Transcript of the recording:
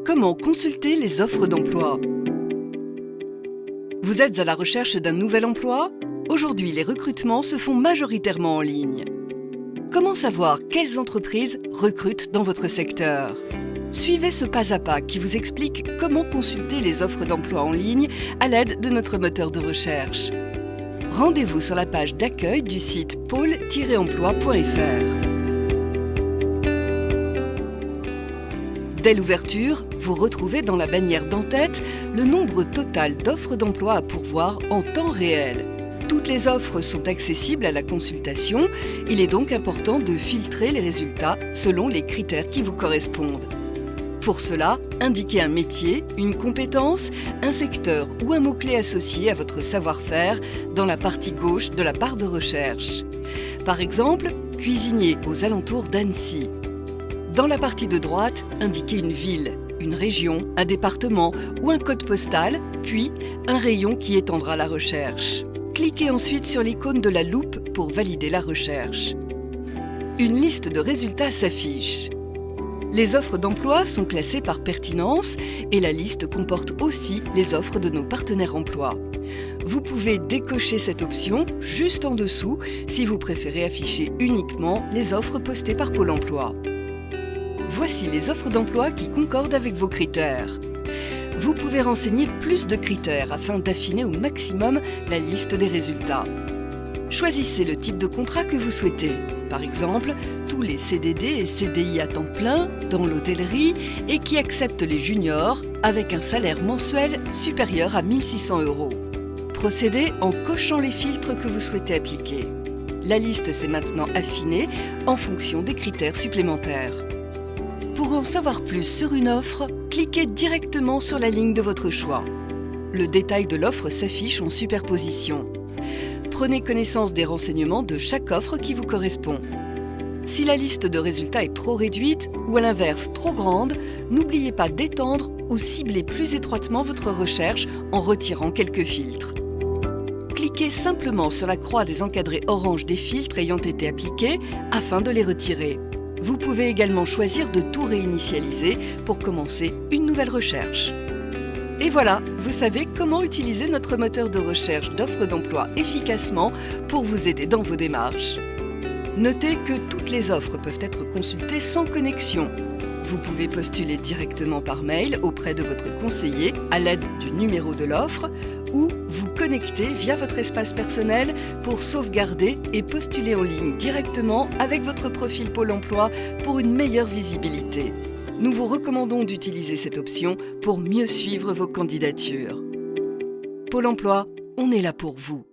Comment consulter les offres d'emploi? Vous êtes à la recherche d'un nouvel emploi? Aujourd'hui, les recrutements se font majoritairement en ligne. Comment savoir quelles entreprises recrutent dans votre secteur? Suivez ce pas à pas qui vous explique comment consulter les offres d'emploi en ligne à l'aide de notre moteur de recherche. Rendez-vous sur la page d'accueil du site pôle-emploi.fr. Dès l'ouverture, vous retrouvez dans la bannière d'en-tête le nombre total d'offres d'emploi à pourvoir en temps réel. Toutes les offres sont accessibles à la consultation. Il est donc important de filtrer les résultats selon les critères qui vous correspondent. Pour cela, indiquez un métier, une compétence, un secteur ou un mot-clé associé à votre savoir-faire dans la partie gauche de la barre de recherche. Par exemple, cuisinier aux alentours d'Annecy. Dans la partie de droite, indiquez une ville, une région, un département ou un code postal, puis un rayon qui étendra la recherche. Cliquez ensuite sur l'icône de la loupe pour valider la recherche. Une liste de résultats s'affiche. Les offres d'emploi sont classées par pertinence et la liste comporte aussi les offres de nos partenaires emploi. Vous pouvez décocher cette option juste en dessous si vous préférez afficher uniquement les offres postées par Pôle emploi. Voici les offres d'emploi qui concordent avec vos critères. Vous pouvez renseigner plus de critères afin d'affiner au maximum la liste des résultats. Choisissez le type de contrat que vous souhaitez. Par exemple, tous les CDD et CDI à temps plein dans l'hôtellerie et qui acceptent les juniors avec un salaire mensuel supérieur à 1 600 €. Procédez en cochant les filtres que vous souhaitez appliquer. La liste s'est maintenant affinée en fonction des critères supplémentaires. Pour en savoir plus sur une offre, cliquez directement sur la ligne de votre choix. Le détail de l'offre s'affiche en superposition. Prenez connaissance des renseignements de chaque offre qui vous correspond. Si la liste de résultats est trop réduite ou à l'inverse trop grande, n'oubliez pas d'étendre ou cibler plus étroitement votre recherche en retirant quelques filtres. Cliquez simplement sur la croix des encadrés orange des filtres ayant été appliqués afin de les retirer. Vous pouvez également choisir de tout réinitialiser pour commencer une nouvelle recherche. Et voilà, vous savez comment utiliser notre moteur de recherche d'offres d'emploi efficacement pour vous aider dans vos démarches. Notez que toutes les offres peuvent être consultées sans connexion. Vous pouvez postuler directement par mail auprès de votre conseiller à l'aide du numéro de l'offre ou vous connecter via votre espace personnel pour sauvegarder et postuler en ligne directement avec votre profil Pôle emploi pour une meilleure visibilité. Nous vous recommandons d'utiliser cette option pour mieux suivre vos candidatures. Pôle emploi, on est là pour vous.